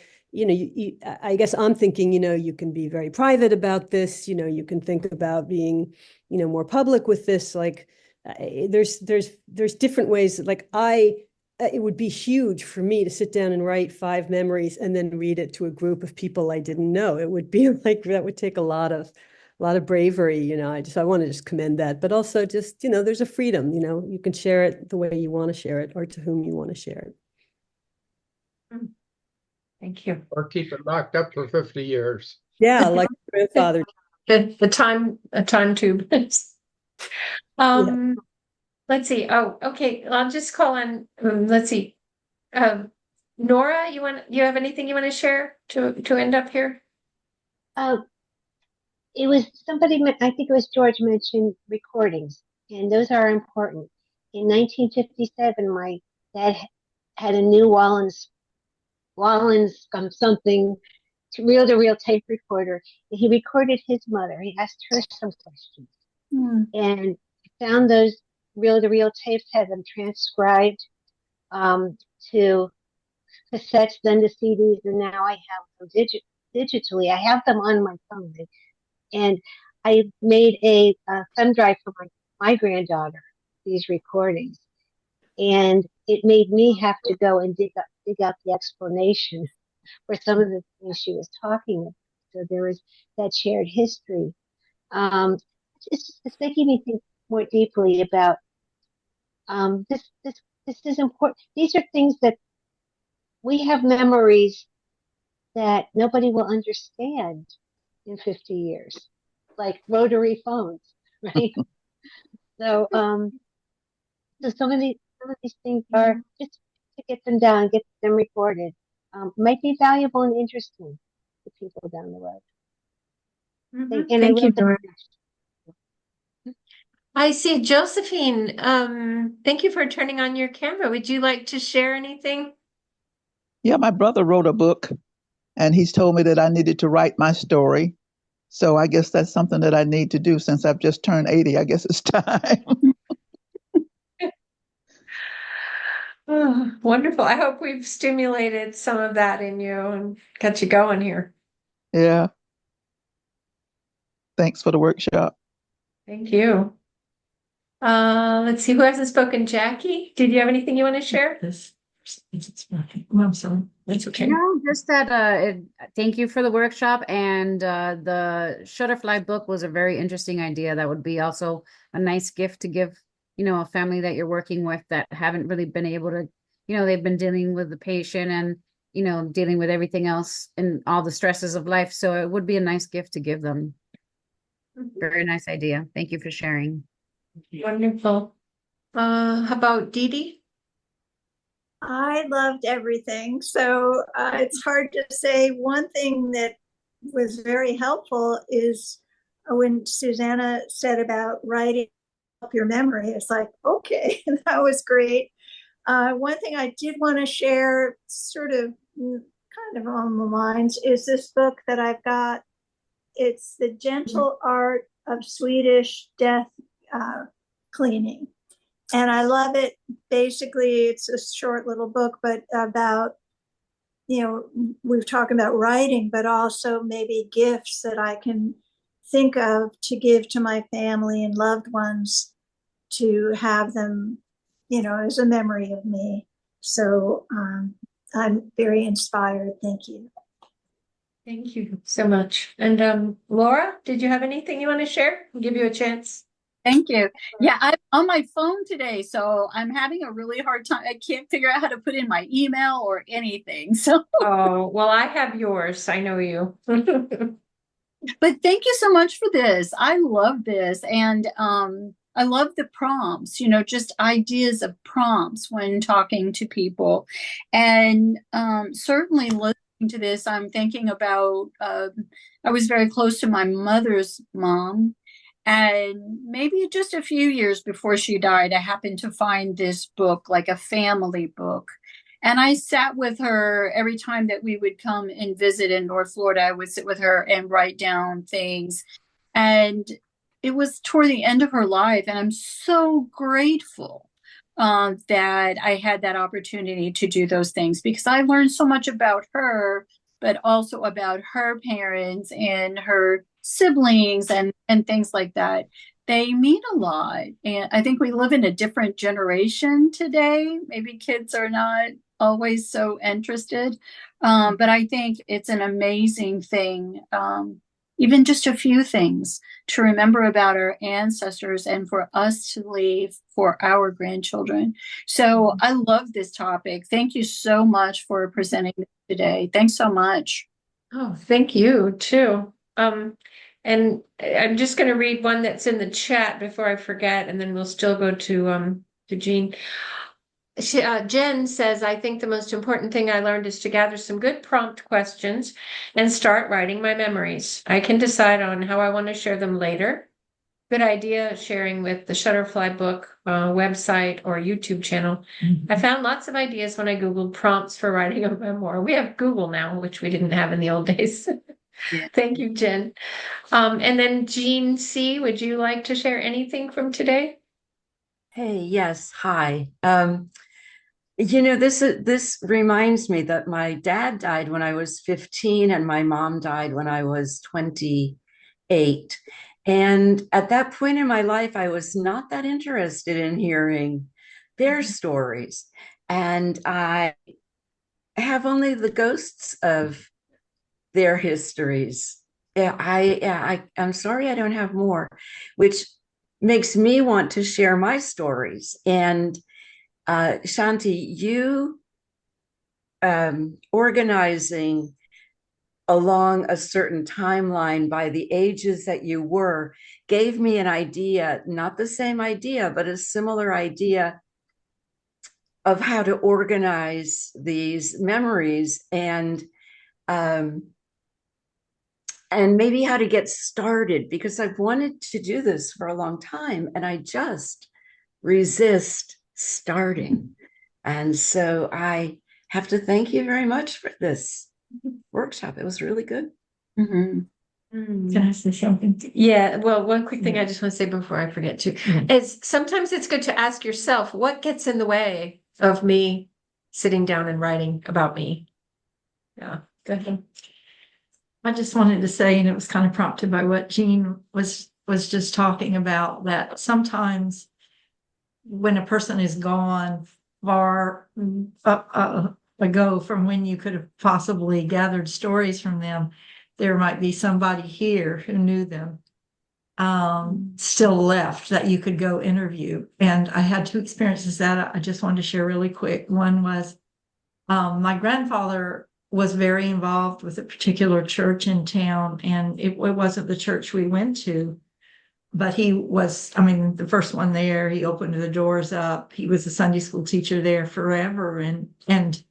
I guess I'm thinking, you can be very private about this, you can think about being, more public with this, like there's different ways, like it would be huge for me to sit down and write 5 memories and then read it to a group of people I didn't know. It would be like, that would take a lot of bravery, I want to just commend that, but also just, there's a freedom, you can share it the way you want to share it or to whom you want to share it. Thank you. Or keep it locked up for 50 years. Yeah, like grandfather. The time tube. Let's see. Oh, okay. I'll just call on, let's see. Nora, you have anything you want to share to end up here? It was somebody, I think it was George, mentioned recordings, and those are important. In 1957, my dad had a new Wallens something reel-to-reel tape recorder, and he recorded his mother. He asked her some questions, and found those reel-to-reel tapes, had them transcribed to cassettes, then to CDs, and now I have them digitally. I have them on my phone. And I made a thumb drive for my granddaughter, these recordings. And it made me have to go and dig out the explanation for some of the things she was talking about. So there was that shared history. It's making me think more deeply about this is important. These are things that we have, memories that nobody will understand in 50 years, like rotary phones, right? So some of these things are just to get them down, get them recorded, might be valuable and interesting to people down the road. Thank you, Dora. I see Josephine. Thank you for turning on your camera. Would you like to share anything? Yeah, my brother wrote a book and he's told me that I needed to write my story. So I guess that's something that I need to do since I've just turned 80. I guess it's time. Oh, wonderful. I hope we've stimulated some of that in you and got you going here. Yeah. Thanks for the workshop. Thank you. Let's see, who hasn't spoken? Jackie, did you have anything you want to share? Well, I'm sorry. That's okay. No, just that thank you for the workshop, and the Shutterfly book was a very interesting idea. That would be also a nice gift to give, a family that you're working with that haven't really been able to, they've been dealing with the patient and, dealing with everything else and all the stresses of life. So it would be a nice gift to give them. Very nice idea. Thank you for sharing. Wonderful. How about Dee Dee? I loved everything. So it's hard to say. One thing that was very helpful is when Suzanna said about writing up your memory. It's like, okay, that was great. One thing I did want to share, sort of kind of on my mind, is this book that I've got. It's The Gentle Art of Swedish Death Cleaning. And I love it. Basically, it's a short little book, but about, we've talked about writing, but also maybe gifts that I can think of to give to my family and loved ones, to have them, as a memory of me. So I'm very inspired. Thank you. Thank you so much. And Laura, did you have anything you want to share? I'll give you a chance. Thank you. Yeah, I'm on my phone today, so I'm having a really hard time. I can't figure out how to put in my email or anything. So, Oh, well, I have yours. I know you. but thank you so much for this. I love this. And I love the prompts, just ideas of prompts when talking to people. And certainly listening to this, I'm thinking about, I was very close to my mother's mom. And maybe just a few years before she died, I happened to find this book, like a family book. And I sat with her every time that we would come and visit in North Florida. I would sit with her and write down things. And it was toward the end of her life. And I'm so grateful that I had that opportunity to do those things, because I learned so much about her, but also about her parents and her siblings and things like that. They mean a lot. And I think we live in a different generation today. Maybe kids are not always so interested. But I think it's an amazing thing, even just a few things to remember about our ancestors and for us to leave for our grandchildren. So I love this topic. Thank you so much for presenting this today. Thanks so much. Oh, thank you too. And I'm just going to read one that's in the chat before I forget, and then we'll still go to Jean. Jen says, I think the most important thing I learned is to gather some good prompt questions and start writing my memories. I can decide on how I want to share them later. Good idea sharing with the Shutterfly book website or YouTube channel. Mm-hmm. I found lots of ideas when I Googled prompts for writing a memoir. We have Google now, which we didn't have in the old days. Yeah. Thank you, Jen. And then Jean C., would you like to share anything from today? Hey, yes. Hi. This reminds me that my dad died when I was 15 and my mom died when I was 28. And at that point in my life, I was not that interested in hearing their stories. And I have only the ghosts of their histories. I'm sorry I don't have more, which makes me want to share my stories. And Shanti, you organizing along a certain timeline by the ages that you were gave me an idea, not the same idea, but a similar idea of how to organize these memories and maybe how to get started, because I've wanted to do this for a long time and I just resist starting. And so I have to thank you very much for this workshop. It was really good. Mm-hmm. Can I say something? Yeah, well, one quick thing I just want to say before I forget to is sometimes it's good to ask yourself, what gets in the way of me sitting down and writing about me? Yeah, go ahead. I just wanted to say, and it was kind of prompted by what Jean was just talking about, that sometimes when a person is gone far ago from when you could have possibly gathered stories from them, there might be somebody here who knew them still left that you could go interview. And I had two experiences that I just wanted to share really quick. One was my grandfather was very involved with a particular church in town, and it wasn't the church we went to, but he was, I mean, the first one there. He opened the doors up. He was a Sunday school teacher there forever. And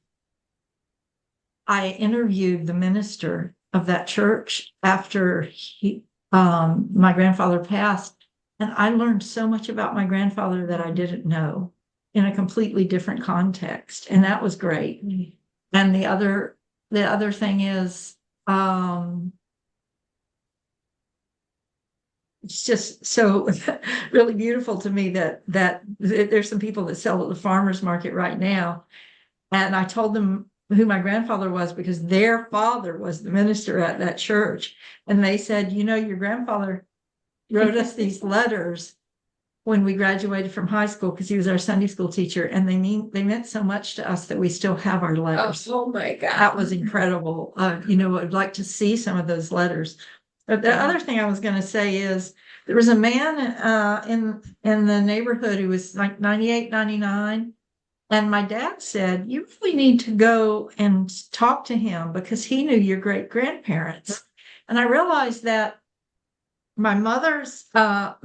I interviewed the minister of that church after my grandfather passed. And I learned so much about my grandfather that I didn't know in a completely different context. And that was great. And the other thing is, it's just so really beautiful to me that there's some people that sell at the farmer's market right now. And I told them who my grandfather was because their father was the minister at that church. And they said, you know, your grandfather wrote us these letters when we graduated from high school because he was our Sunday school teacher. And they meant so much to us that we still have our letters. Oh my God. That was incredible. I'd like to see some of those letters. But the other thing I was going to say is there was a man in the neighborhood who was like 98, 99. And my dad said, you really need to go and talk to him because he knew your great grandparents. And I realized that my mother's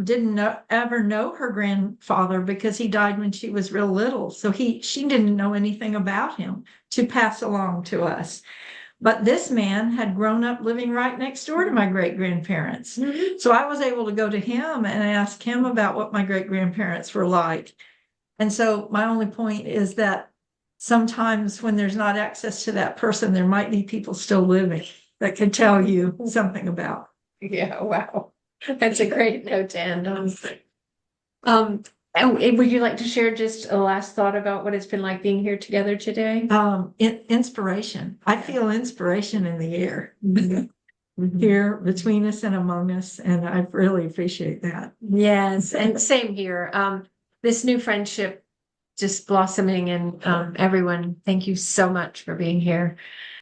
didn't ever know her grandfather because he died when she was real little. So she didn't know anything about him to pass along to us. But this man had grown up living right next door to my great grandparents. Mm-hmm. So I was able to go to him and ask him about what my great grandparents were like. And so my only point is that sometimes when there's not access to that person, there might be people still living that could tell you something about. Yeah, wow. That's a great note to end on. And would you like to share just a last thought about what it's been like being here together today? Inspiration. I feel inspiration in the air here between us and among us. And I really appreciate that. Yes, and same here. This new friendship just blossoming, and everyone, thank you so much for being here.